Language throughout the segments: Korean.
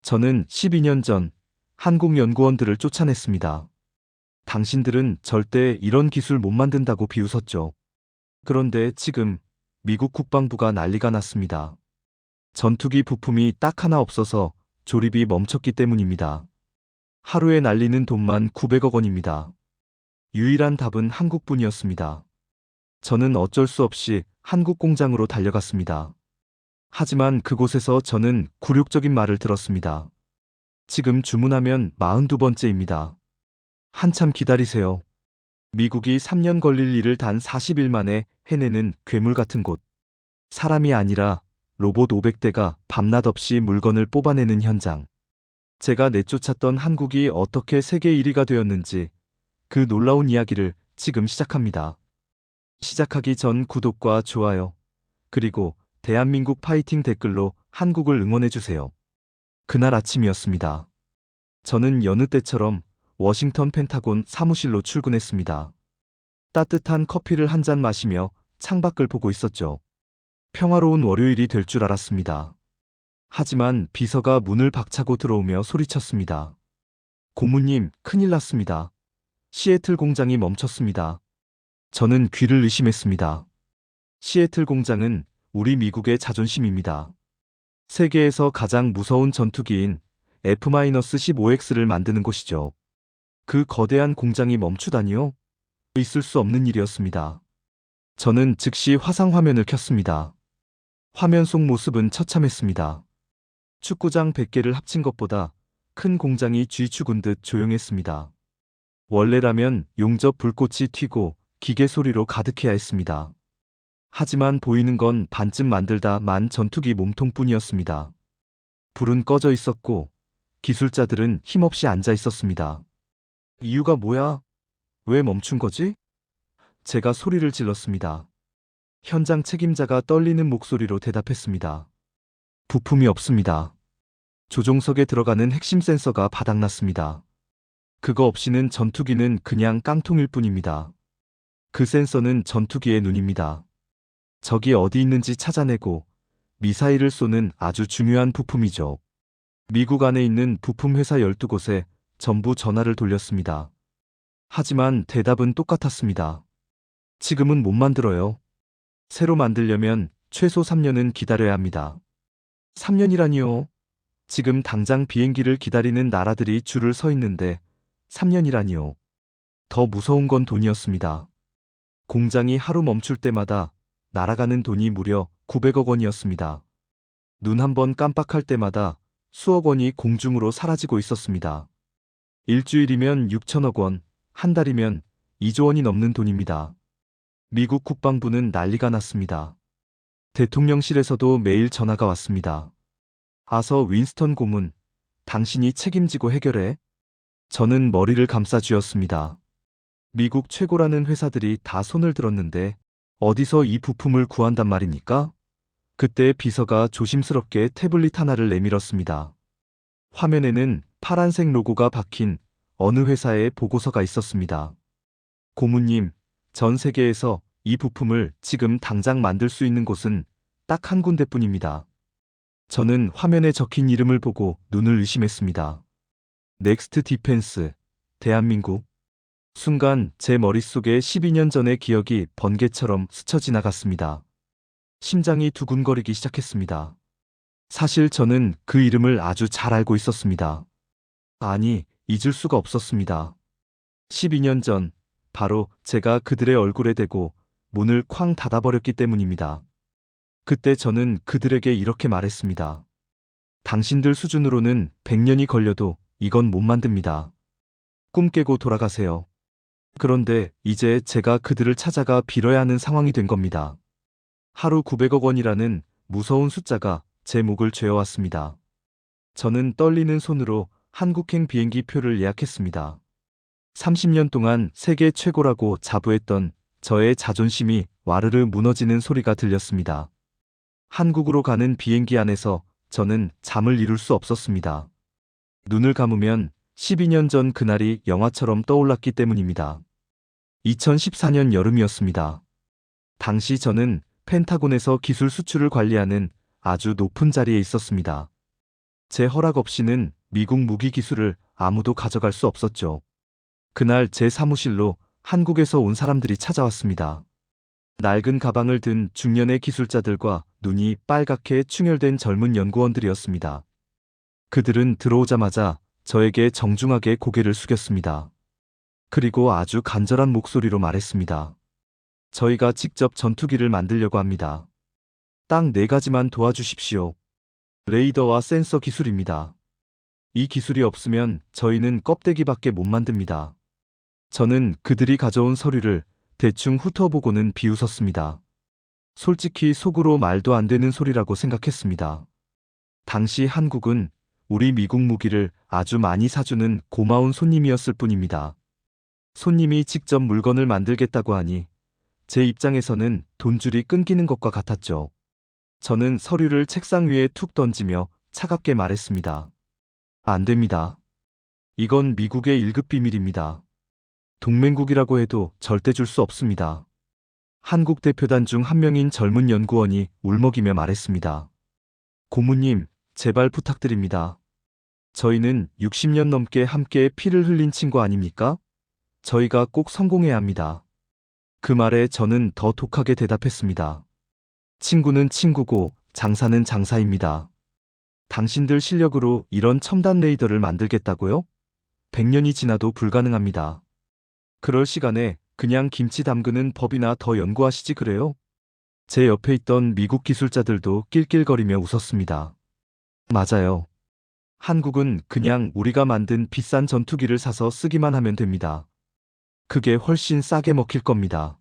저는 12년 전 한국 연구원들을 쫓아냈습니다. 당신들은 절대 이런 기술 못 만든다고 비웃었죠. 그런데 지금 미국 국방부가 난리가 났습니다. 전투기 부품이 딱 하나 없어서 조립이 멈췄기 때문입니다. 하루에 날리는 돈만 900억 원입니다. 유일한 답은 한국뿐이었습니다. 저는 어쩔 수 없이 한국 공장으로 달려갔습니다. 하지만 그곳에서 저는 굴욕적인 말을 들었습니다. 지금 주문하면 42번째입니다. 한참 기다리세요. 미국이 3년 걸릴 일을 단 40일 만에 해내는 괴물 같은 곳. 사람이 아니라 로봇 500대가 밤낮 없이 물건을 뽑아내는 현장. 제가 내쫓았던 한국이 어떻게 세계 1위가 되었는지 그 놀라운 이야기를 지금 시작합니다. 시작하기 전 구독과 좋아요, 그리고 대한민국 파이팅 댓글로 한국을 응원해주세요. 그날 아침이었습니다. 저는 여느 때처럼 워싱턴 펜타곤 사무실로 출근했습니다. 따뜻한 커피를 한 잔 마시며 창밖을 보고 있었죠. 평화로운 월요일이 될 줄 알았습니다. 하지만 비서가 문을 박차고 들어오며 소리쳤습니다. 고모님, 큰일 났습니다. 시애틀 공장이 멈췄습니다. 저는 귀를 의심했습니다. 시애틀 공장은 우리 미국의 자존심입니다. 세계에서 가장 무서운 전투기인 F-15X를 만드는 곳이죠. 그 거대한 공장이 멈추다니요? 있을 수 없는 일이었습니다. 저는 즉시 화상 화면을 켰습니다. 화면 속 모습은 처참했습니다. 축구장 100개를 합친 것보다 큰 공장이 쥐 죽은 듯 조용했습니다. 원래라면 용접 불꽃이 튀고 기계 소리로 가득해야 했습니다. 하지만 보이는 건 반쯤 만들다 만 전투기 몸통뿐이었습니다. 불은 꺼져 있었고 기술자들은 힘없이 앉아 있었습니다. 이유가 뭐야? 왜 멈춘 거지? 제가 소리를 질렀습니다. 현장 책임자가 떨리는 목소리로 대답했습니다. 부품이 없습니다. 조종석에 들어가는 핵심 센서가 바닥났습니다. 그거 없이는 전투기는 그냥 깡통일 뿐입니다. 그 센서는 전투기의 눈입니다. 적이 어디 있는지 찾아내고 미사일을 쏘는 아주 중요한 부품이죠. 미국 안에 있는 부품 회사 12곳에 전부 전화를 돌렸습니다. 하지만 대답은 똑같았습니다. 지금은 못 만들어요. 새로 만들려면 최소 3년은 기다려야 합니다. 3년이라니요? 지금 당장 비행기를 기다리는 나라들이 줄을 서 있는데 3년이라니요? 더 무서운 건 돈이었습니다. 공장이 하루 멈출 때마다 날아가는 돈이 무려 900억 원이었습니다. 눈 한 번 깜빡할 때마다 수억 원이 공중으로 사라지고 있었습니다. 일주일이면 6천억 원, 한 달이면 2조 원이 넘는 돈입니다. 미국 국방부는 난리가 났습니다. 대통령실에서도 매일 전화가 왔습니다. 아서 윈스턴 고문, 당신이 책임지고 해결해? 저는 머리를 감싸 쥐었습니다. 미국 최고라는 회사들이 다 손을 들었는데 어디서 이 부품을 구한단 말입니까? 그때 비서가 조심스럽게 태블릿 하나를 내밀었습니다. 화면에는 파란색 로고가 박힌 어느 회사의 보고서가 있었습니다. 고문님, 전 세계에서 이 부품을 지금 당장 만들 수 있는 곳은 딱 한 군데뿐입니다. 저는 화면에 적힌 이름을 보고 눈을 의심했습니다. 넥스트 디펜스, 대한민국. 순간 제 머릿속에 12년 전의 기억이 번개처럼 스쳐 지나갔습니다. 심장이 두근거리기 시작했습니다. 사실 저는 그 이름을 아주 잘 알고 있었습니다. 아니, 잊을 수가 없었습니다. 12년 전, 바로 제가 그들의 얼굴에 대고 문을 쾅 닫아버렸기 때문입니다. 그때 저는 그들에게 이렇게 말했습니다. 당신들 수준으로는 100년이 걸려도 이건 못 만듭니다. 꿈 깨고 돌아가세요. 그런데 이제 제가 그들을 찾아가 빌어야 하는 상황이 된 겁니다. 하루 900억 원이라는 무서운 숫자가 제 목을 죄어왔습니다. 저는 떨리는 손으로 한국행 비행기 표를 예약했습니다. 30년 동안 세계 최고라고 자부했던 저의 자존심이 와르르 무너지는 소리가 들렸습니다. 한국으로 가는 비행기 안에서 저는 잠을 이룰 수 없었습니다. 눈을 감으면 12년 전 그날이 영화처럼 떠올랐기 때문입니다. 2014년 여름이었습니다. 당시 저는 펜타곤에서 기술 수출을 관리하는 아주 높은 자리에 있었습니다. 제 허락 없이는 미국 무기 기술을 아무도 가져갈 수 없었죠. 그날 제 사무실로 한국에서 온 사람들이 찾아왔습니다. 낡은 가방을 든 중년의 기술자들과 눈이 빨갛게 충혈된 젊은 연구원들이었습니다. 그들은 들어오자마자 저에게 정중하게 고개를 숙였습니다. 그리고 아주 간절한 목소리로 말했습니다. 저희가 직접 전투기를 만들려고 합니다. 딱 4가지만 도와주십시오. 레이더와 센서 기술입니다. 이 기술이 없으면 저희는 껍데기밖에 못 만듭니다. 저는 그들이 가져온 서류를 대충 훑어보고는 비웃었습니다. 솔직히 속으로 말도 안 되는 소리라고 생각했습니다. 당시 한국은 우리 미국 무기를 아주 많이 사주는 고마운 손님이었을 뿐입니다. 손님이 직접 물건을 만들겠다고 하니 제 입장에서는 돈줄이 끊기는 것과 같았죠. 저는 서류를 책상 위에 툭 던지며 차갑게 말했습니다. 안 됩니다. 이건 미국의 1급 비밀입니다. 동맹국이라고 해도 절대 줄 수 없습니다. 한국 대표단 중 한 명인 젊은 연구원이 울먹이며 말했습니다. 고모님, 제발 부탁드립니다. 저희는 60년 넘게 함께 피를 흘린 친구 아닙니까? 저희가 꼭 성공해야 합니다. 그 말에 저는 더 독하게 대답했습니다. 친구는 친구고 장사는 장사입니다. 당신들 실력으로 이런 첨단 레이더를 만들겠다고요? 100년이 지나도 불가능합니다. 그럴 시간에 그냥 김치 담그는 법이나 더 연구하시지 그래요? 제 옆에 있던 미국 기술자들도 낄낄거리며 웃었습니다. 맞아요. 한국은 그냥 우리가 만든 비싼 전투기를 사서 쓰기만 하면 됩니다. 그게 훨씬 싸게 먹힐 겁니다.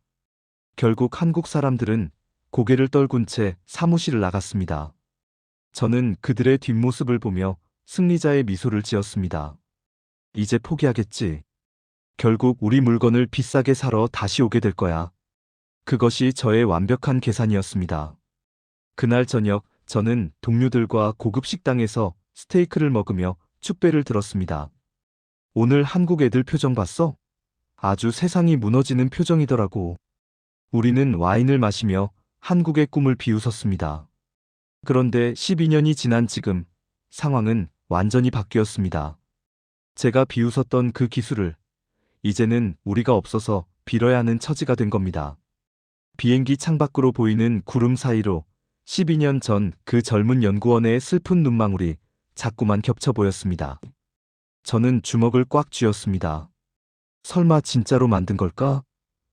결국 한국 사람들은 고개를 떨군 채 사무실을 나갔습니다. 저는 그들의 뒷모습을 보며 승리자의 미소를 지었습니다. 이제 포기하겠지. 결국 우리 물건을 비싸게 사러 다시 오게 될 거야. 그것이 저의 완벽한 계산이었습니다. 그날 저녁 저는 동료들과 고급 식당에서 스테이크를 먹으며 축배를 들었습니다. 오늘 한국 애들 표정 봤어? 아주 세상이 무너지는 표정이더라고. 우리는 와인을 마시며 한국의 꿈을 비웃었습니다. 그런데 12년이 지난 지금 상황은 완전히 바뀌었습니다. 제가 비웃었던 그 기술을 이제는 우리가 없어서 빌어야 하는 처지가 된 겁니다. 비행기 창밖으로 보이는 구름 사이로 12년 전 그 젊은 연구원의 슬픈 눈망울이 자꾸만 겹쳐 보였습니다. 저는 주먹을 꽉 쥐었습니다. 설마 진짜로 만든 걸까?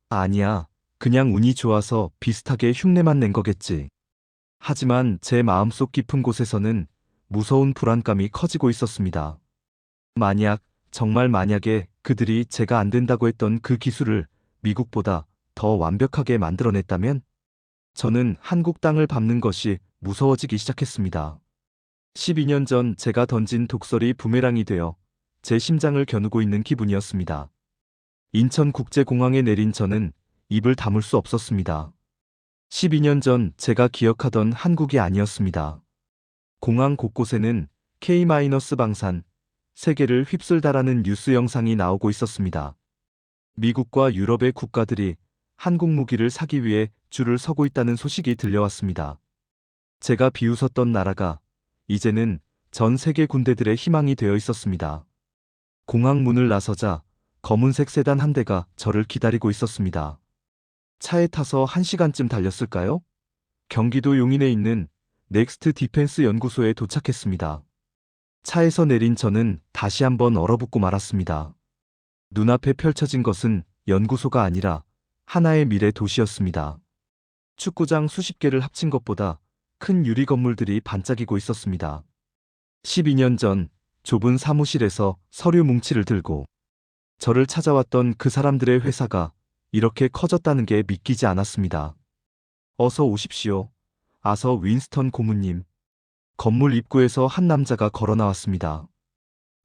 아니야. 그냥 운이 좋아서 비슷하게 흉내만 낸 거겠지. 하지만 제 마음속 깊은 곳에서는 무서운 불안감이 커지고 있었습니다. 정말 만약에 그들이 제가 안 된다고 했던 그 기술을 미국보다 더 완벽하게 만들어냈다면 저는 한국 땅을 밟는 것이 무서워지기 시작했습니다. 12년 전 제가 던진 독설이 부메랑이 되어 제 심장을 겨누고 있는 기분이었습니다. 인천국제공항에 내린 저는 입을 다물 수 없었습니다. 12년 전 제가 기억하던 한국이 아니었습니다. 공항 곳곳에는 K-방산, 세계를 휩쓸다라는 뉴스 영상이 나오고 있었습니다. 미국과 유럽의 국가들이 한국 무기를 사기 위해 줄을 서고 있다는 소식이 들려왔습니다. 제가 비웃었던 나라가 이제는 전 세계 군대들의 희망이 되어 있었습니다. 공항 문을 나서자 검은색 세단 한 대가 저를 기다리고 있었습니다. 차에 타서 1시간쯤 달렸을까요? 경기도 용인에 있는 넥스트 디펜스 연구소에 도착했습니다. 차에서 내린 저는 다시 한번 얼어붙고 말았습니다. 눈앞에 펼쳐진 것은 연구소가 아니라 하나의 미래 도시였습니다. 축구장 수십 개를 합친 것보다 큰 유리 건물들이 반짝이고 있었습니다. 12년 전 좁은 사무실에서 서류 뭉치를 들고 저를 찾아왔던 그 사람들의 회사가 이렇게 커졌다는 게 믿기지 않았습니다. 어서 오십시오. 아서 윈스턴 고문님. 건물 입구에서 한 남자가 걸어 나왔습니다.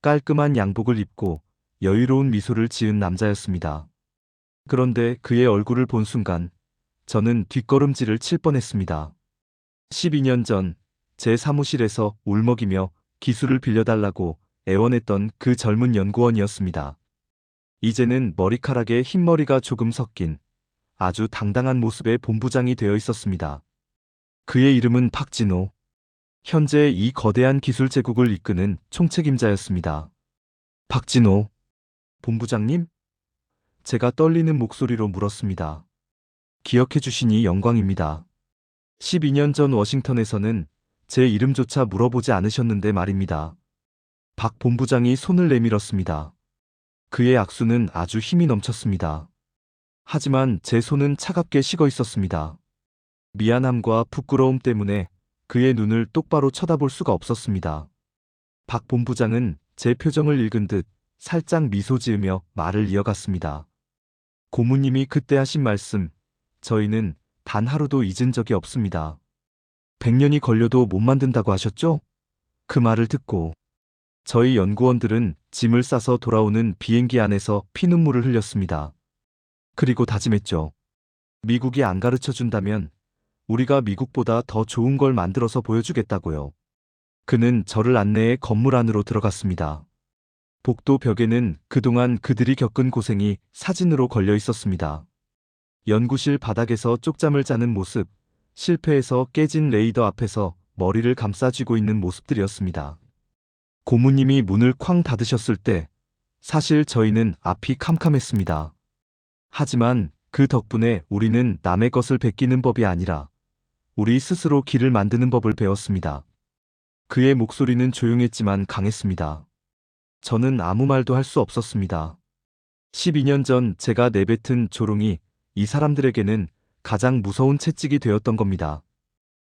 깔끔한 양복을 입고 여유로운 미소를 지은 남자였습니다. 그런데 그의 얼굴을 본 순간 저는 뒷걸음질을 칠 뻔했습니다. 12년 전 제 사무실에서 울먹이며 기술을 빌려달라고 애원했던 그 젊은 연구원이었습니다. 이제는 머리카락에 흰머리가 조금 섞인 아주 당당한 모습의 본부장이 되어 있었습니다. 그의 이름은 박진호. 현재 이 거대한 기술 제국을 이끄는 총책임자였습니다. 박진호 본부장님? 제가 떨리는 목소리로 물었습니다. 기억해 주시니 영광입니다. 12년 전 워싱턴에서는 제 이름조차 물어보지 않으셨는데 말입니다. 박 본부장이 손을 내밀었습니다. 그의 악수는 아주 힘이 넘쳤습니다. 하지만 제 손은 차갑게 식어 있었습니다. 미안함과 부끄러움 때문에 그의 눈을 똑바로 쳐다볼 수가 없었습니다. 박 본부장은 제 표정을 읽은 듯 살짝 미소 지으며 말을 이어갔습니다. 고모님이 그때 하신 말씀, 저희는 단 하루도 잊은 적이 없습니다. 100년이 걸려도 못 만든다고 하셨죠? 그 말을 듣고 저희 연구원들은 짐을 싸서 돌아오는 비행기 안에서 피눈물을 흘렸습니다. 그리고 다짐했죠. 미국이 안 가르쳐 준다면 우리가 미국보다 더 좋은 걸 만들어서 보여주겠다고요. 그는 저를 안내해 건물 안으로 들어갔습니다. 복도 벽에는 그동안 그들이 겪은 고생이 사진으로 걸려 있었습니다. 연구실 바닥에서 쪽잠을 자는 모습, 실패해서 깨진 레이더 앞에서 머리를 감싸쥐고 있는 모습들이었습니다. 고모님이 문을 쾅 닫으셨을 때 사실 저희는 앞이 캄캄했습니다. 하지만 그 덕분에 우리는 남의 것을 베끼는 법이 아니라 우리 스스로 길을 만드는 법을 배웠습니다. 그의 목소리는 조용했지만 강했습니다. 저는 아무 말도 할 수 없었습니다. 12년 전 제가 내뱉은 조롱이 이 사람들에게는 가장 무서운 채찍이 되었던 겁니다.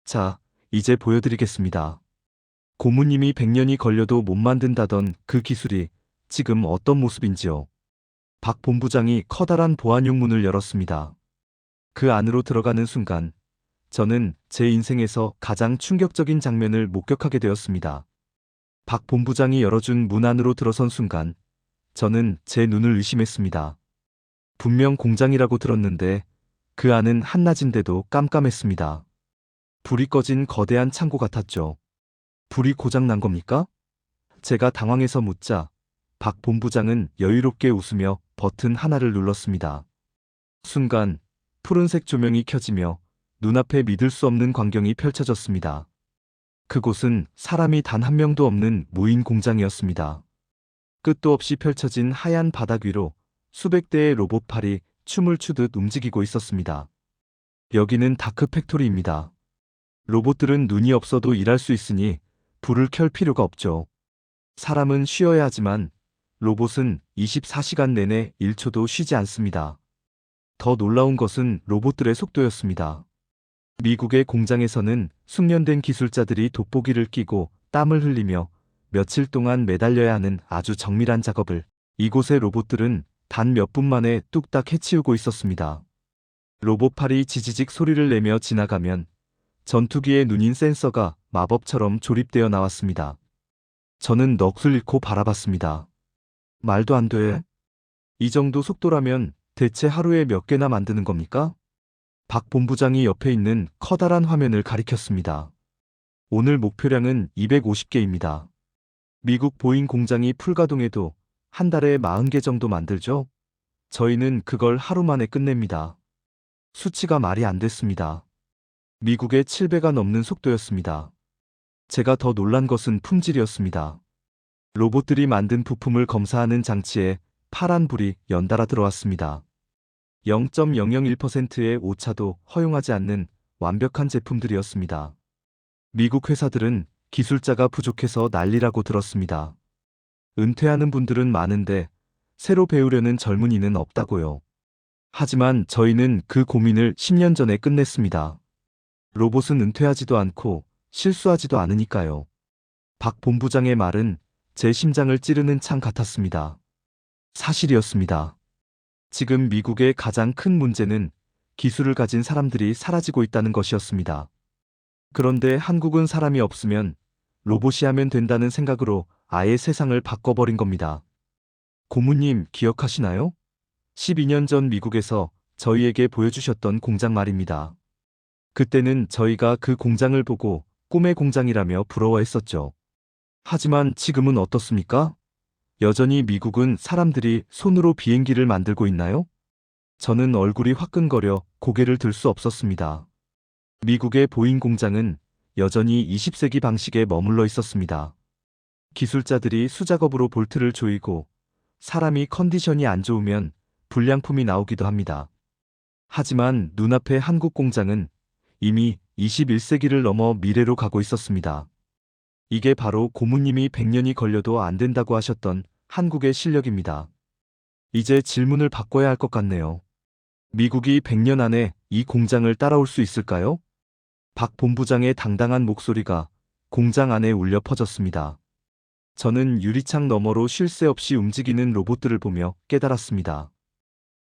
자, 이제 보여드리겠습니다. 고모님이 100년이 걸려도 못 만든다던 그 기술이 지금 어떤 모습인지요. 박 본부장이 커다란 보안용 문을 열었습니다. 그 안으로 들어가는 순간 저는 제 인생에서 가장 충격적인 장면을 목격하게 되었습니다. 박 본부장이 열어준 문 안으로 들어선 순간 저는 제 눈을 의심했습니다. 분명 공장이라고 들었는데 그 안은 한낮인데도 깜깜했습니다. 불이 꺼진 거대한 창고 같았죠. 불이 고장 난 겁니까? 제가 당황해서 묻자 박 본부장은 여유롭게 웃으며 버튼 하나를 눌렀습니다. 순간 푸른색 조명이 켜지며 눈앞에 믿을 수 없는 광경이 펼쳐졌습니다. 그곳은 사람이 단 한 명도 없는 무인 공장이었습니다. 끝도 없이 펼쳐진 하얀 바닥 위로 수백 대의 로봇팔이 춤을 추듯 움직이고 있었습니다. 여기는 다크 팩토리입니다. 로봇들은 눈이 없어도 일할 수 있으니 불을 켤 필요가 없죠. 사람은 쉬어야 하지만 로봇은 24시간 내내 1초도 쉬지 않습니다. 더 놀라운 것은 로봇들의 속도였습니다. 미국의 공장에서는 숙련된 기술자들이 돋보기를 끼고 땀을 흘리며 며칠 동안 매달려야 하는 아주 정밀한 작업을 이곳의 로봇들은 단 몇 분 만에 뚝딱 해치우고 있었습니다. 로봇팔이 지지직 소리를 내며 지나가면 전투기의 눈인 센서가 마법처럼 조립되어 나왔습니다. 저는 넋을 잃고 바라봤습니다. 말도 안 돼. 이 정도 속도라면 대체 하루에 몇 개나 만드는 겁니까? 박 본부장이 옆에 있는 커다란 화면을 가리켰습니다. 오늘 목표량은 250개입니다. 미국 보잉 공장이 풀가동해도 한 달에 40개 정도 만들죠? 저희는 그걸 하루 만에 끝냅니다. 수치가 말이 안 됐습니다. 미국의 7배가 넘는 속도였습니다. 제가 더 놀란 것은 품질이었습니다. 로봇들이 만든 부품을 검사하는 장치에 파란 불이 연달아 들어왔습니다. 0.001%의 오차도 허용하지 않는 완벽한 제품들이었습니다. 미국 회사들은 기술자가 부족해서 난리라고 들었습니다. 은퇴하는 분들은 많은데 새로 배우려는 젊은이는 없다고요. 하지만 저희는 그 고민을 10년 전에 끝냈습니다. 로봇은 은퇴하지도 않고 실수하지도 않으니까요. 박 본부장의 말은 제 심장을 찌르는 창 같았습니다. 사실이었습니다. 지금 미국의 가장 큰 문제는 기술을 가진 사람들이 사라지고 있다는 것이었습니다. 그런데 한국은 사람이 없으면 로봇이 하면 된다는 생각으로 아예 세상을 바꿔버린 겁니다. 고모님 기억하시나요? 12년 전 미국에서 저희에게 보여주셨던 공장 말입니다. 그때는 저희가 그 공장을 보고 꿈의 공장이라며 부러워했었죠. 하지만 지금은 어떻습니까? 여전히 미국은 사람들이 손으로 비행기를 만들고 있나요? 저는 얼굴이 화끈거려 고개를 들 수 없었습니다. 미국의 보잉 공장은 여전히 20세기 방식에 머물러 있었습니다. 기술자들이 수작업으로 볼트를 조이고 사람이 컨디션이 안 좋으면 불량품이 나오기도 합니다. 하지만 눈앞의 한국 공장은 이미 21세기를 넘어 미래로 가고 있었습니다. 이게 바로 고모님이 100년이 걸려도 안 된다고 하셨던 한국의 실력입니다. 이제 질문을 바꿔야 할 것 같네요. 미국이 100년 안에 이 공장을 따라올 수 있을까요? 박 본부장의 당당한 목소리가 공장 안에 울려 퍼졌습니다. 저는 유리창 너머로 쉴 새 없이 움직이는 로봇들을 보며 깨달았습니다.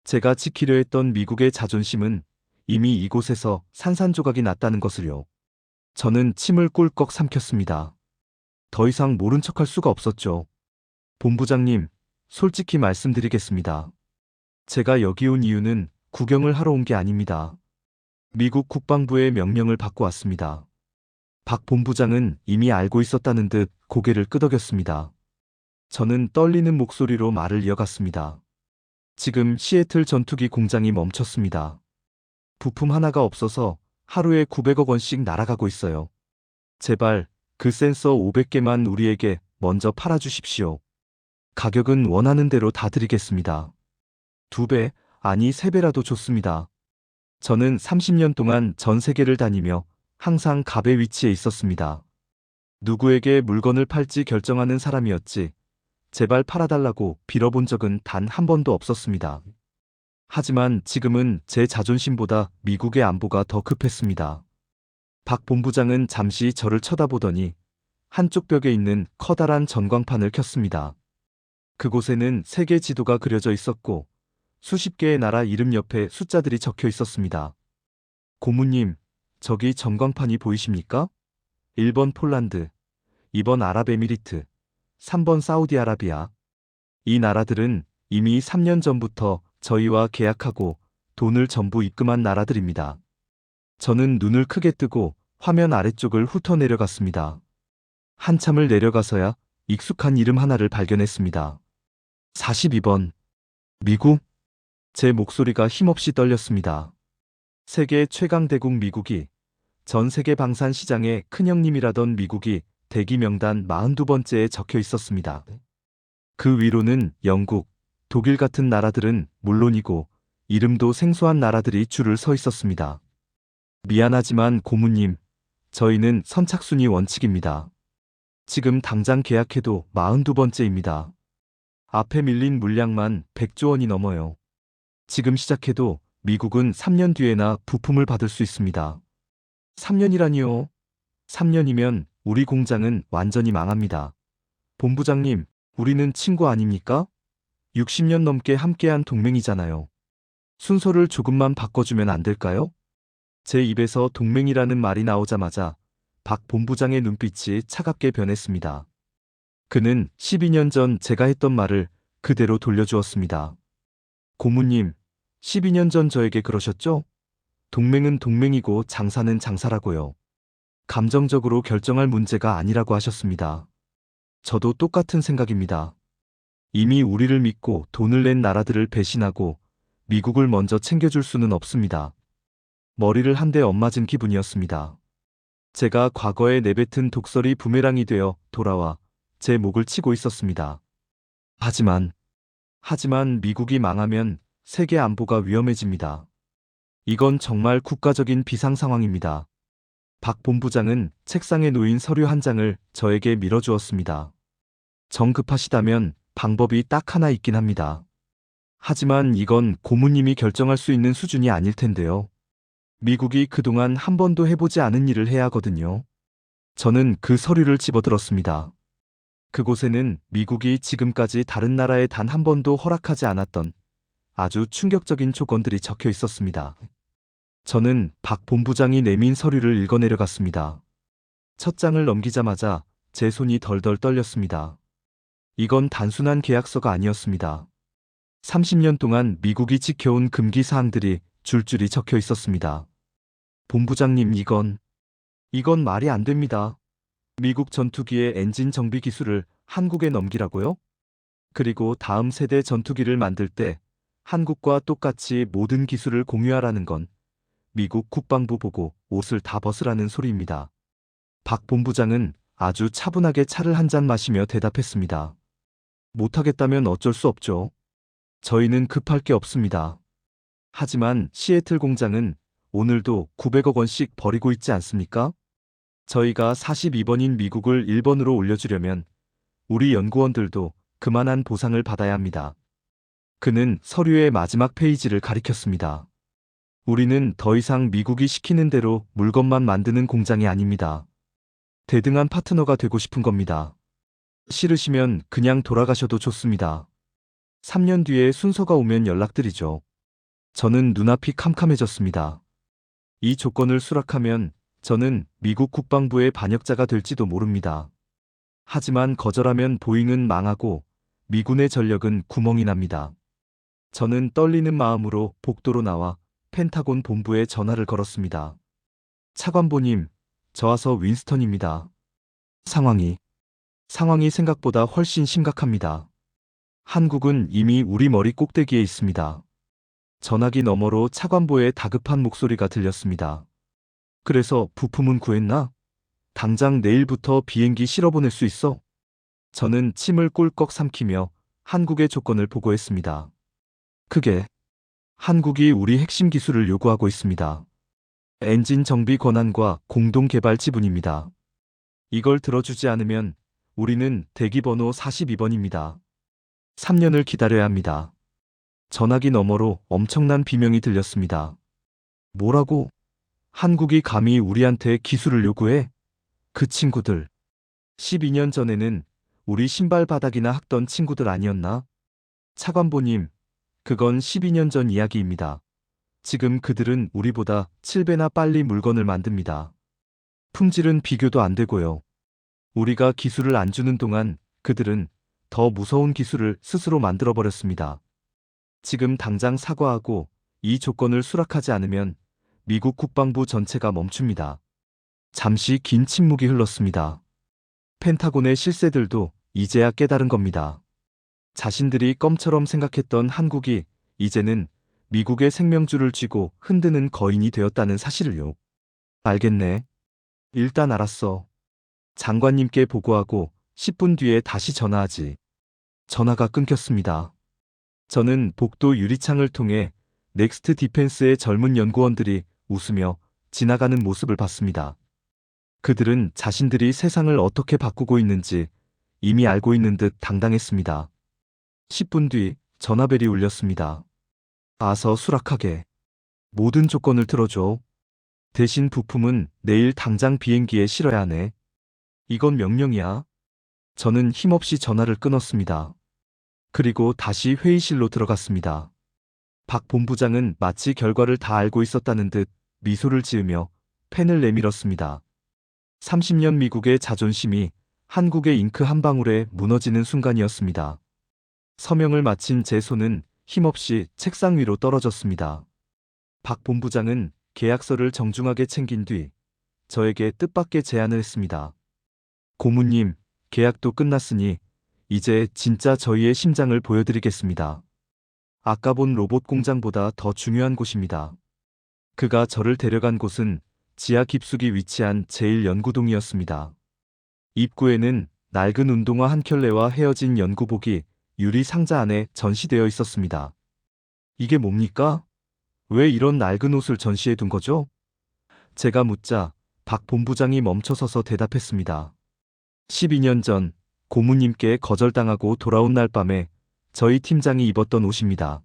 제가 지키려 했던 미국의 자존심은 이미 이곳에서 산산조각이 났다는 것을요. 저는 침을 꿀꺽 삼켰습니다. 더 이상 모른 척할 수가 없었죠. 본부장님, 솔직히 말씀드리겠습니다. 제가 여기 온 이유는 구경을 하러 온 게 아닙니다. 미국 국방부의 명령을 받고 왔습니다. 박 본부장은 이미 알고 있었다는 듯 고개를 끄덕였습니다. 저는 떨리는 목소리로 말을 이어갔습니다. 지금 시애틀 전투기 공장이 멈췄습니다. 부품 하나가 없어서 하루에 900억 원씩 날아가고 있어요. 제발 그 센서 500개만 우리에게 먼저 팔아주십시오. 가격은 원하는 대로 다 드리겠습니다. 2배, 아니 3배라도 좋습니다. 저는 30년 동안 전 세계를 다니며 항상 갑의 위치에 있었습니다. 누구에게 물건을 팔지 결정하는 사람이었지. 제발 팔아달라고 빌어본 적은 단 한 번도 없었습니다. 하지만 지금은 제 자존심보다 미국의 안보가 더 급했습니다. 박 본부장은 잠시 저를 쳐다보더니 한쪽 벽에 있는 커다란 전광판을 켰습니다. 그곳에는 세계 지도가 그려져 있었고 수십 개의 나라 이름 옆에 숫자들이 적혀 있었습니다. 고모님, 저기 전광판이 보이십니까? 1번 폴란드, 2번 아랍에미리트, 3번 사우디아라비아. 이 나라들은 이미 3년 전부터 저희와 계약하고 돈을 전부 입금한 나라들입니다. 저는 눈을 크게 뜨고 화면 아래쪽을 훑어 내려갔습니다. 한참을 내려가서야 익숙한 이름 하나를 발견했습니다. 42번. 미국? 제 목소리가 힘없이 떨렸습니다. 세계 최강대국 미국이, 전 세계 방산 시장의 큰형님이라던 미국이 대기 명단 42번째에 적혀 있었습니다. 그 위로는 영국, 독일 같은 나라들은 물론이고 이름도 생소한 나라들이 줄을 서 있었습니다. 미안하지만 고모님, 저희는 선착순위 원칙입니다. 지금 당장 계약해도 42번째입니다. 앞에 밀린 물량만 100조 원이 넘어요. 지금 시작해도 미국은 3년 뒤에나 부품을 받을 수 있습니다. 3년이라니요? 3년이면 우리 공장은 완전히 망합니다. 본부장님, 우리는 친구 아닙니까? 60년 넘게 함께한 동맹이잖아요. 순서를 조금만 바꿔주면 안 될까요? 제 입에서 동맹이라는 말이 나오자마자 박 본부장의 눈빛이 차갑게 변했습니다. 그는 12년 전 제가 했던 말을 그대로 돌려주었습니다. 고모님, 12년 전 저에게 그러셨죠? 동맹은 동맹이고 장사는 장사라고요. 감정적으로 결정할 문제가 아니라고 하셨습니다. 저도 똑같은 생각입니다. 이미 우리를 믿고 돈을 낸 나라들을 배신하고 미국을 먼저 챙겨줄 수는 없습니다. 머리를 한 대 엇맞은 기분이었습니다. 제가 과거에 내뱉은 독설이 부메랑이 되어 돌아와 제 목을 치고 있었습니다. 하지만 미국이 망하면 세계 안보가 위험해집니다. 이건 정말 국가적인 비상 상황입니다. 박 본부장은 책상에 놓인 서류 한 장을 저에게 밀어주었습니다. 정급하시다면 방법이 딱 하나 있긴 합니다. 하지만 이건 고모님이 결정할 수 있는 수준이 아닐 텐데요. 미국이 그동안 한 번도 해보지 않은 일을 해야 하거든요. 저는 그 서류를 집어들었습니다. 그곳에는 미국이 지금까지 다른 나라에 단 한 번도 허락하지 않았던 아주 충격적인 조건들이 적혀 있었습니다. 저는 박 본부장이 내민 서류를 읽어내려갔습니다. 첫 장을 넘기자마자 제 손이 덜덜 떨렸습니다. 이건 단순한 계약서가 아니었습니다. 30년 동안 미국이 지켜온 금기 사항들이 줄줄이 적혀 있었습니다. 본부장님, 이건 말이 안 됩니다. 미국 전투기의 엔진 정비 기술을 한국에 넘기라고요? 그리고 다음 세대 전투기를 만들 때 한국과 똑같이 모든 기술을 공유하라는 건 미국 국방부 보고 옷을 다 벗으라는 소리입니다. 박 본부장은 아주 차분하게 차를 한 잔 마시며 대답했습니다. 못하겠다면 어쩔 수 없죠. 저희는 급할 게 없습니다. 하지만 시애틀 공장은 오늘도 900억 원씩 버리고 있지 않습니까? 저희가 42번인 미국을 1번으로 올려주려면 우리 연구원들도 그만한 보상을 받아야 합니다. 그는 서류의 마지막 페이지를 가리켰습니다. 우리는 더 이상 미국이 시키는 대로 물건만 만드는 공장이 아닙니다. 대등한 파트너가 되고 싶은 겁니다. 싫으시면 그냥 돌아가셔도 좋습니다. 3년 뒤에 순서가 오면 연락드리죠. 저는 눈앞이 캄캄해졌습니다. 이 조건을 수락하면 저는 미국 국방부의 반역자가 될지도 모릅니다. 하지만 거절하면 보잉은 망하고 미군의 전력은 구멍이 납니다. 저는 떨리는 마음으로 복도로 나와 펜타곤 본부에 전화를 걸었습니다. 차관보님, 저 와서 윈스턴입니다. 상황이 생각보다 훨씬 심각합니다. 한국은 이미 우리 머리 꼭대기에 있습니다. 전화기 너머로 차관보의 다급한 목소리가 들렸습니다. 그래서 부품은 구했나? 당장 내일부터 비행기 실어보낼 수 있어? 저는 침을 꿀꺽 삼키며 한국의 조건을 보고했습니다. 그게 한국이 우리 핵심 기술을 요구하고 있습니다. 엔진 정비 권한과 공동 개발 지분입니다. 이걸 들어주지 않으면 우리는 대기번호 42번입니다. 3년을 기다려야 합니다. 전화기 너머로 엄청난 비명이 들렸습니다. 뭐라고? 한국이 감히 우리한테 기술을 요구해? 그 친구들. 12년 전에는 우리 신발 바닥이나 학던 친구들 아니었나? 차관보님, 그건 12년 전 이야기입니다. 지금 그들은 우리보다 7배나 빨리 물건을 만듭니다. 품질은 비교도 안 되고요. 우리가 기술을 안 주는 동안 그들은 더 무서운 기술을 스스로 만들어버렸습니다. 지금 당장 사과하고 이 조건을 수락하지 않으면 미국 국방부 전체가 멈춥니다. 잠시 긴 침묵이 흘렀습니다. 펜타곤의 실세들도 이제야 깨달은 겁니다. 자신들이 껌처럼 생각했던 한국이 이제는 미국의 생명줄을 쥐고 흔드는 거인이 되었다는 사실을요. 알겠네. 일단 알았어. 장관님께 보고하고 10분 뒤에 다시 전화하지. 전화가 끊겼습니다. 저는 복도 유리창을 통해 넥스트 디펜스의 젊은 연구원들이 웃으며 지나가는 모습을 봤습니다. 그들은 자신들이 세상을 어떻게 바꾸고 있는지 이미 알고 있는 듯 당당했습니다. 10분 뒤 전화벨이 울렸습니다. 아서 수락하게. 모든 조건을 들어줘. 대신 부품은 내일 당장 비행기에 실어야 하네. 이건 명령이야. 저는 힘없이 전화를 끊었습니다. 그리고 다시 회의실로 들어갔습니다. 박 본부장은 마치 결과를 다 알고 있었다는 듯 미소를 지으며 펜을 내밀었습니다. 30년 미국의 자존심이 한국의 잉크 한 방울에 무너지는 순간이었습니다. 서명을 마친 제 손은 힘없이 책상 위로 떨어졌습니다. 박 본부장은 계약서를 정중하게 챙긴 뒤 저에게 뜻밖의 제안을 했습니다. 고문님, 계약도 끝났으니 이제 진짜 저희의 심장을 보여드리겠습니다. 아까 본 로봇 공장보다 더 중요한 곳입니다. 그가 저를 데려간 곳은 지하 깊숙이 위치한 제1연구동이었습니다. 입구에는 낡은 운동화 한 켤레와 헤어진 연구복이 유리 상자 안에 전시되어 있었습니다. 이게 뭡니까? 왜 이런 낡은 옷을 전시해 둔 거죠? 제가 묻자 박 본부장이 멈춰서서 대답했습니다. 12년 전 고문님께 거절당하고 돌아온 날 밤에 저희 팀장이 입었던 옷입니다.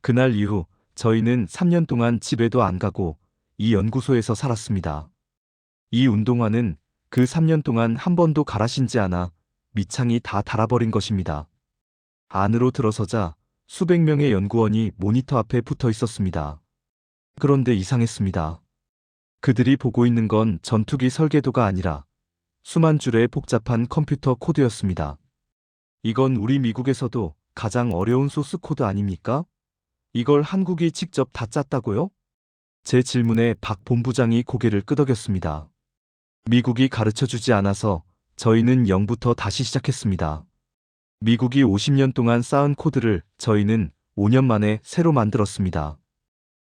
그날 이후 저희는 3년 동안 집에도 안 가고 이 연구소에서 살았습니다. 이 운동화는 그 3년 동안 한 번도 갈아 신지 않아 밑창이 다 닳아버린 것입니다. 안으로 들어서자 수백 명의 연구원이 모니터 앞에 붙어 있었습니다. 그런데 이상했습니다. 그들이 보고 있는 건 전투기 설계도가 아니라 수만 줄의 복잡한 컴퓨터 코드였습니다. 이건 우리 미국에서도 가장 어려운 소스 코드 아닙니까? 이걸 한국이 직접 다 짰다고요? 제 질문에 박 본부장이 고개를 끄덕였습니다. 미국이 가르쳐주지 않아서 저희는 0부터 다시 시작했습니다. 미국이 50년 동안 쌓은 코드를 저희는 5년 만에 새로 만들었습니다.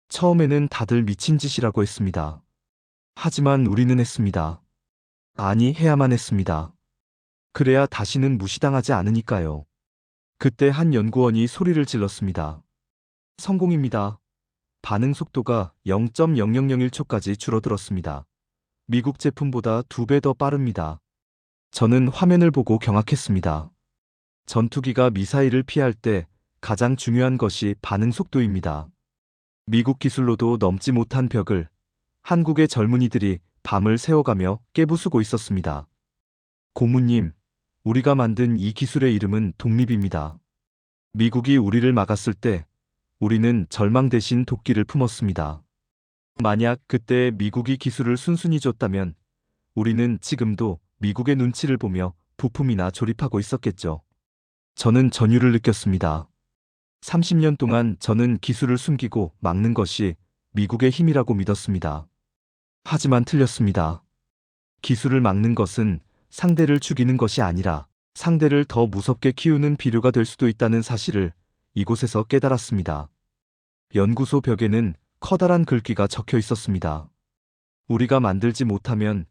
처음에는 다들 미친 짓이라고 했습니다. 하지만 우리는 했습니다. 아니, 해야만 했습니다. 그래야 다시는 무시당하지 않으니까요. 그때 한 연구원이 소리를 질렀습니다. 성공입니다. 반응 속도가 0.0001초까지 줄어들었습니다. 미국 제품보다 2배 더 빠릅니다. 저는 화면을 보고 경악했습니다. 전투기가 미사일을 피할 때 가장 중요한 것이 반응 속도입니다. 미국 기술로도 넘지 못한 벽을 한국의 젊은이들이 밤을 새워가며 깨부수고 있었습니다. 고모님, 우리가 만든 이 기술의 이름은 독립입니다. 미국이 우리를 막았을 때 우리는 절망 대신 도끼를 품었습니다. 만약 그때 미국이 기술을 순순히 줬다면 우리는 지금도 미국의 눈치를 보며 부품이나 조립하고 있었겠죠. 저는 전율을 느꼈습니다. 30년 동안 저는 기술을 숨기고 막는 것이 미국의 힘이라고 믿었습니다. 하지만 틀렸습니다. 기술을 막는 것은 상대를 죽이는 것이 아니라 상대를 더 무섭게 키우는 비료가 될 수도 있다는 사실을 이곳에서 깨달았습니다. 연구소 벽에는 커다란 글귀가 적혀 있었습니다. 우리가 만들지 못하면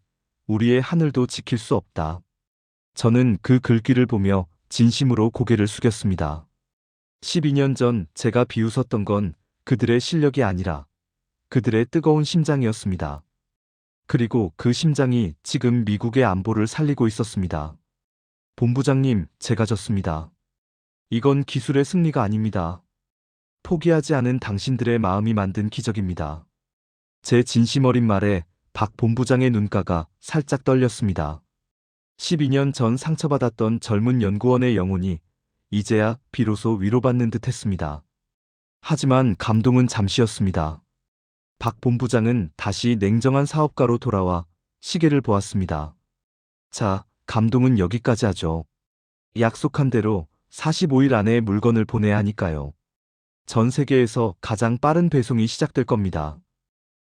우리의 하늘도 지킬 수 없다. 저는 그 글귀를 보며 진심으로 고개를 숙였습니다. 12년 전 제가 비웃었던 건 그들의 실력이 아니라 그들의 뜨거운 심장이었습니다. 그리고 그 심장이 지금 미국의 안보를 살리고 있었습니다. 본부장님, 제가 졌습니다. 이건 기술의 승리가 아닙니다. 포기하지 않은 당신들의 마음이 만든 기적입니다. 제 진심 어린 말에 박 본부장의 눈가가 살짝 떨렸습니다. 12년 전 상처받았던 젊은 연구원의 영혼이 이제야 비로소 위로받는 듯 했습니다. 하지만 감동은 잠시였습니다. 박 본부장은 다시 냉정한 사업가로 돌아와 시계를 보았습니다. 자, 감동은 여기까지 하죠. 약속한 대로 45일 안에 물건을 보내야 하니까요. 전 세계에서 가장 빠른 배송이 시작될 겁니다.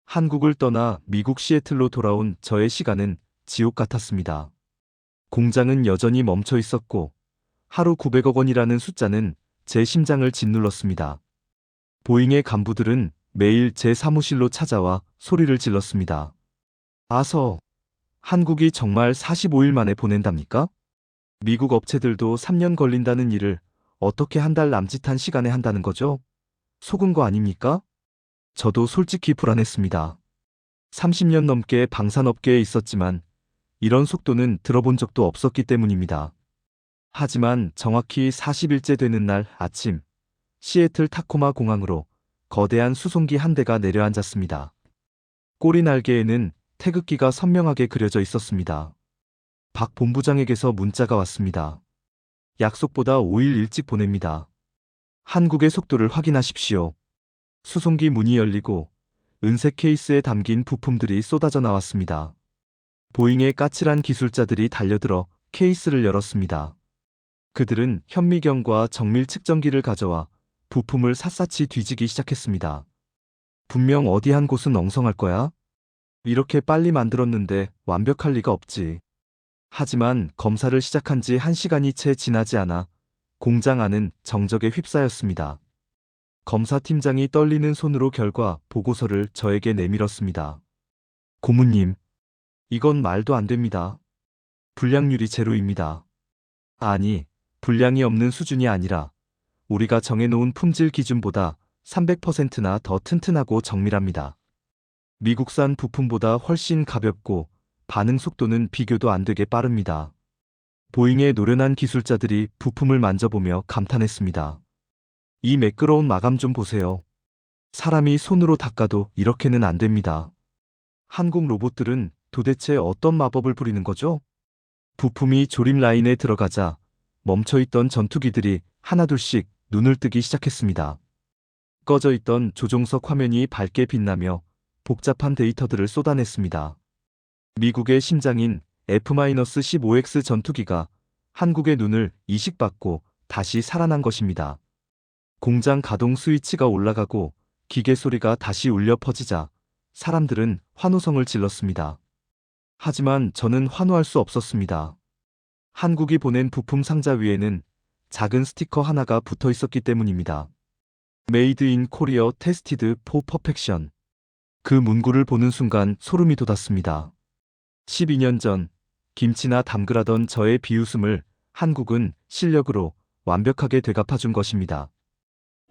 한국을 떠나 미국 시애틀로 돌아온 저의 시간은 지옥 같았습니다. 공장은 여전히 멈춰 있었고 하루 900억 원이라는 숫자는 제 심장을 짓눌렀습니다. 보잉의 간부들은 매일 제 사무실로 찾아와 소리를 질렀습니다. 아서, 한국이 정말 45일 만에 보낸답니까? 미국 업체들도 3년 걸린다는 일을 어떻게 한 달 남짓한 시간에 한다는 거죠? 속은 거 아닙니까? 저도 솔직히 불안했습니다. 30년 넘게 방산업계에 있었지만 이런 속도는 들어본 적도 없었기 때문입니다. 하지만 정확히 40일째 되는 날 아침, 시애틀 타코마 공항으로 거대한 수송기 한 대가 내려앉았습니다. 꼬리 날개에는 태극기가 선명하게 그려져 있었습니다. 박 본부장에게서 문자가 왔습니다. 약속보다 5일 일찍 보냅니다. 한국의 속도를 확인하십시오. 수송기 문이 열리고 은색 케이스에 담긴 부품들이 쏟아져 나왔습니다. 보잉의 까칠한 기술자들이 달려들어 케이스를 열었습니다. 그들은 현미경과 정밀 측정기를 가져와 부품을 샅샅이 뒤지기 시작했습니다. 분명 어디 한 곳은 엉성할 거야? 이렇게 빨리 만들었는데 완벽할 리가 없지. 하지만 검사를 시작한 지 1시간이 채 지나지 않아 공장 안은 정적에 휩싸였습니다. 검사팀장이 떨리는 손으로 결과 보고서를 저에게 내밀었습니다. 고문님, 이건 말도 안 됩니다. 불량률이 제로입니다. 아니, 불량이 없는 수준이 아니라 우리가 정해놓은 품질 기준보다 300%나 더 튼튼하고 정밀합니다. 미국산 부품보다 훨씬 가볍고 반응 속도는 비교도 안 되게 빠릅니다. 보잉의 노련한 기술자들이 부품을 만져보며 감탄했습니다. 이 매끄러운 마감 좀 보세요. 사람이 손으로 닦아도 이렇게는 안 됩니다. 한국 로봇들은 도대체 어떤 마법을 부리는 거죠? 부품이 조립 라인에 들어가자 멈춰있던 전투기들이 하나둘씩 눈을 뜨기 시작했습니다. 꺼져 있던 조종석 화면이 밝게 빛나며 복잡한 데이터들을 쏟아냈습니다. 미국의 심장인 F-15X 전투기가 한국의 눈을 이식받고 다시 살아난 것입니다. 공장 가동 스위치가 올라가고 기계 소리가 다시 울려 퍼지자 사람들은 환호성을 질렀습니다. 하지만 저는 환호할 수 없었습니다. 한국이 보낸 부품 상자 위에는 작은 스티커 하나가 붙어 있었기 때문입니다. Made in Korea Tested for Perfection. 그 문구를 보는 순간 소름이 돋았습니다. 12년 전 김치나 담그라던 저의 비웃음을 한국은 실력으로 완벽하게 되갚아준 것입니다.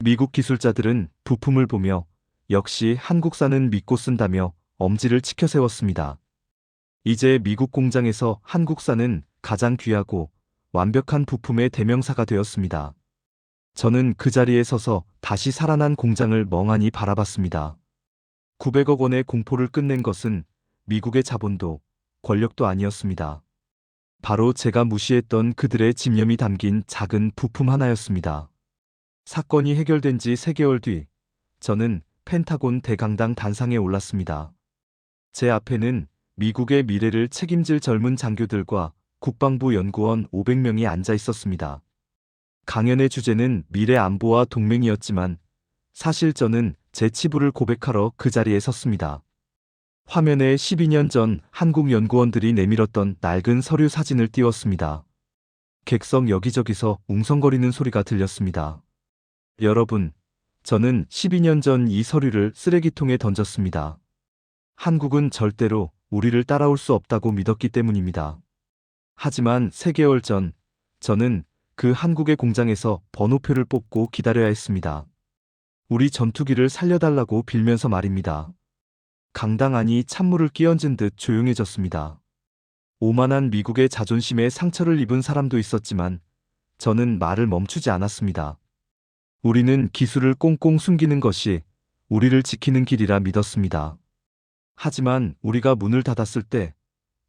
미국 기술자들은 부품을 보며 역시 한국산은 믿고 쓴다며 엄지를 치켜 세웠습니다. 이제 미국 공장에서 한국산은 가장 귀하고 완벽한 부품의 대명사가 되었습니다. 저는 그 자리에 서서 다시 살아난 공장을 멍하니 바라봤습니다. 900억 원의 공포를 끝낸 것은 미국의 자본도 권력도 아니었습니다. 바로 제가 무시했던 그들의 집념이 담긴 작은 부품 하나였습니다. 사건이 해결된 지 3개월 뒤, 저는 펜타곤 대강당 단상에 올랐습니다. 제 앞에는 미국의 미래를 책임질 젊은 장교들과 국방부 연구원 500명이 앉아 있었습니다. 강연의 주제는 미래 안보와 동맹이었지만 사실 저는 제 치부를 고백하러 그 자리에 섰습니다. 화면에 12년 전 한국 연구원들이 내밀었던 낡은 서류 사진을 띄웠습니다. 객석 여기저기서 웅성거리는 소리가 들렸습니다. 여러분, 저는 12년 전 이 서류를 쓰레기통에 던졌습니다. 한국은 절대로 우리를 따라올 수 없다고 믿었기 때문입니다. 하지만 3개월 전, 저는 그 한국의 공장에서 번호표를 뽑고 기다려야 했습니다. 우리 전투기를 살려달라고 빌면서 말입니다. 강당 안이 찬물을 끼얹은 듯 조용해졌습니다. 오만한 미국의 자존심에 상처를 입은 사람도 있었지만 저는 말을 멈추지 않았습니다. 우리는 기술을 꽁꽁 숨기는 것이 우리를 지키는 길이라 믿었습니다. 하지만 우리가 문을 닫았을 때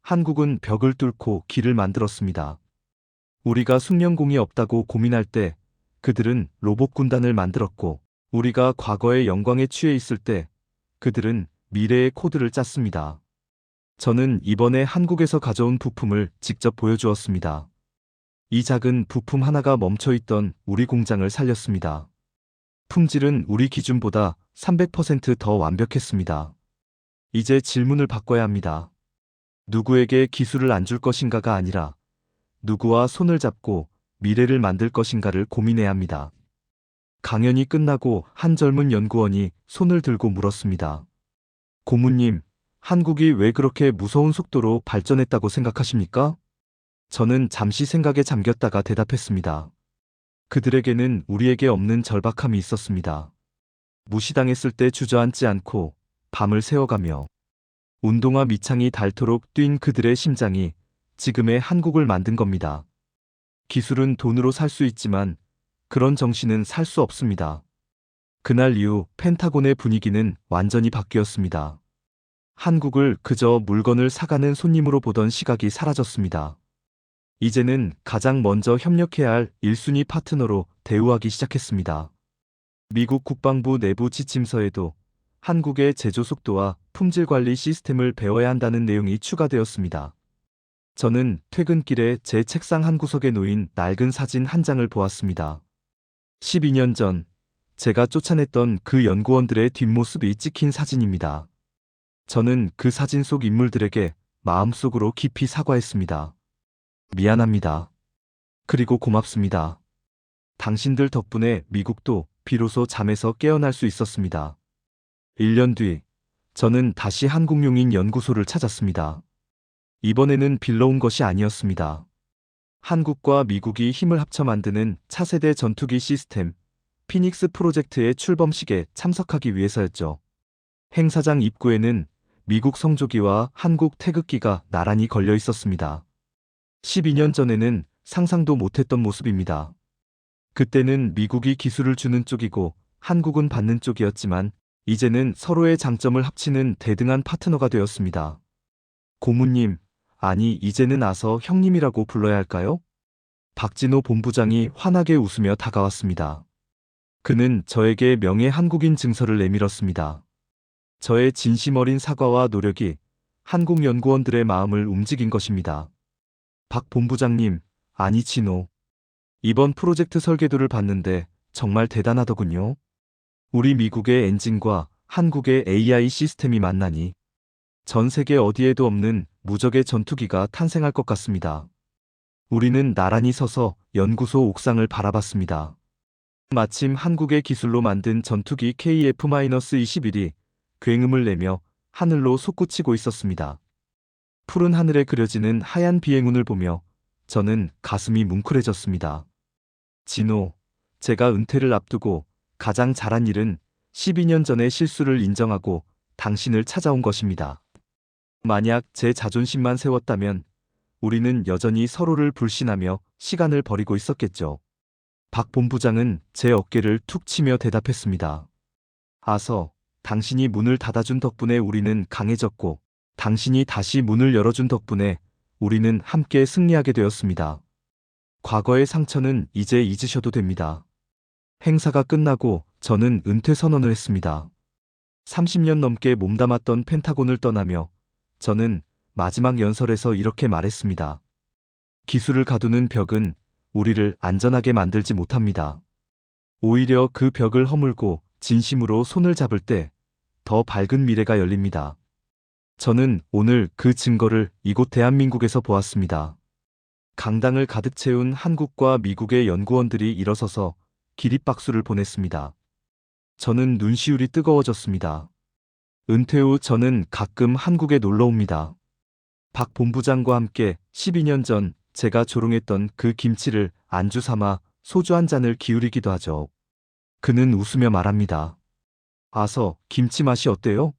한국은 벽을 뚫고 길을 만들었습니다. 우리가 숙련공이 없다고 고민할 때 그들은 로봇 군단을 만들었고, 우리가 과거의 영광에 취해 있을 때 그들은 미래의 코드를 짰습니다. 저는 이번에 한국에서 가져온 부품을 직접 보여주었습니다. 이 작은 부품 하나가 멈춰있던 우리 공장을 살렸습니다. 품질은 우리 기준보다 300% 더 완벽했습니다. 이제 질문을 바꿔야 합니다. 누구에게 기술을 안 줄 것인가가 아니라 누구와 손을 잡고 미래를 만들 것인가를 고민해야 합니다. 강연이 끝나고 한 젊은 연구원이 손을 들고 물었습니다. 고문님, 한국이 왜 그렇게 무서운 속도로 발전했다고 생각하십니까? 저는 잠시 생각에 잠겼다가 대답했습니다. 그들에게는 우리에게 없는 절박함이 있었습니다. 무시당했을 때 주저앉지 않고 밤을 새워가며 운동화 밑창이 닳도록 뛴 그들의 심장이 지금의 한국을 만든 겁니다. 기술은 돈으로 살 수 있지만 그런 정신은 살 수 없습니다. 그날 이후 펜타곤의 분위기는 완전히 바뀌었습니다. 한국을 그저 물건을 사가는 손님으로 보던 시각이 사라졌습니다. 이제는 가장 먼저 협력해야 할 1순위 파트너로 대우하기 시작했습니다. 미국 국방부 내부 지침서에도 한국의 제조 속도와 품질 관리 시스템을 배워야 한다는 내용이 추가되었습니다. 저는 퇴근길에 제 책상 한 구석에 놓인 낡은 사진 한 장을 보았습니다. 12년 전 제가 쫓아냈던 그 연구원들의 뒷모습이 찍힌 사진입니다. 저는 그 사진 속 인물들에게 마음속으로 깊이 사과했습니다. 미안합니다. 그리고 고맙습니다. 당신들 덕분에 미국도 비로소 잠에서 깨어날 수 있었습니다. 1년 뒤, 저는 다시 한국용인 연구소를 찾았습니다. 이번에는 빌러온 것이 아니었습니다. 한국과 미국이 힘을 합쳐 만드는 차세대 전투기 시스템, 피닉스 프로젝트의 출범식에 참석하기 위해서였죠. 행사장 입구에는 미국 성조기와 한국 태극기가 나란히 걸려 있었습니다. 12년 전에는 상상도 못했던 모습입니다. 그때는 미국이 기술을 주는 쪽이고 한국은 받는 쪽이었지만 이제는 서로의 장점을 합치는 대등한 파트너가 되었습니다. 고문님, 아니 이제는 아서 형님이라고 불러야 할까요? 박진호 본부장이 환하게 웃으며 다가왔습니다. 그는 저에게 명예 한국인 증서를 내밀었습니다. 저의 진심 어린 사과와 노력이 한국 연구원들의 마음을 움직인 것입니다. 박 본부장님, 아니 진호. 이번 프로젝트 설계도를 봤는데 정말 대단하더군요. 우리 미국의 엔진과 한국의 AI 시스템이 만나니 전 세계 어디에도 없는 무적의 전투기가 탄생할 것 같습니다. 우리는 나란히 서서 연구소 옥상을 바라봤습니다. 마침 한국의 기술로 만든 전투기 KF-21이 굉음을 내며 하늘로 솟구치고 있었습니다. 푸른 하늘에 그려지는 하얀 비행운을 보며 저는 가슴이 뭉클해졌습니다. 진호, 제가 은퇴를 앞두고 가장 잘한 일은 12년 전의 실수를 인정하고 당신을 찾아온 것입니다. 만약 제 자존심만 세웠다면 우리는 여전히 서로를 불신하며 시간을 버리고 있었겠죠. 박 본부장은 제 어깨를 툭 치며 대답했습니다. 아서, 당신이 문을 닫아준 덕분에 우리는 강해졌고, 당신이 다시 문을 열어준 덕분에 우리는 함께 승리하게 되었습니다. 과거의 상처는 이제 잊으셔도 됩니다. 행사가 끝나고 저는 은퇴 선언을 했습니다. 30년 넘게 몸담았던 펜타곤을 떠나며 저는 마지막 연설에서 이렇게 말했습니다. 기술을 가두는 벽은 우리를 안전하게 만들지 못합니다. 오히려 그 벽을 허물고 진심으로 손을 잡을 때 더 밝은 미래가 열립니다. 저는 오늘 그 증거를 이곳 대한민국에서 보았습니다. 강당을 가득 채운 한국과 미국의 연구원들이 일어서서 기립박수를 보냈습니다. 저는 눈시울이 뜨거워졌습니다. 은퇴 후 저는 가끔 한국에 놀러 옵니다. 박 본부장과 함께 12년 전 제가 조롱했던 그 김치를 안주 삼아 소주 한 잔을 기울이기도 하죠. 그는 웃으며 말합니다. 아서, 김치 맛이 어때요?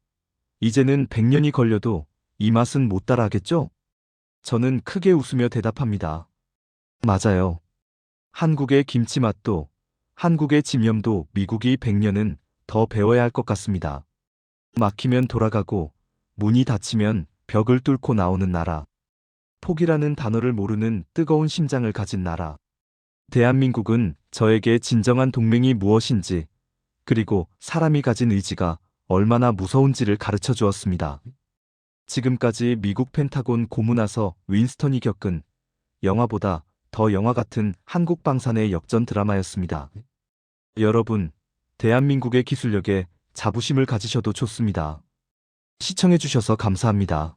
이제는 100년이 걸려도 이 맛은 못 따라하겠죠? 저는 크게 웃으며 대답합니다. 맞아요. 한국의 김치 맛도, 한국의 집념도 미국이 100년은 더 배워야 할 것 같습니다. 막히면 돌아가고, 문이 닫히면 벽을 뚫고 나오는 나라. 포기라는 단어를 모르는 뜨거운 심장을 가진 나라. 대한민국은 저에게 진정한 동맹이 무엇인지, 그리고 사람이 가진 의지가 얼마나 무서운지를 가르쳐 주었습니다. 지금까지 미국 펜타곤 고문하서 윈스턴이 겪은 영화보다 더 영화 같은 한국 방산의 역전 드라마였습니다. 여러분, 대한민국의 기술력에 자부심을 가지셔도 좋습니다. 시청해 주셔서 감사합니다.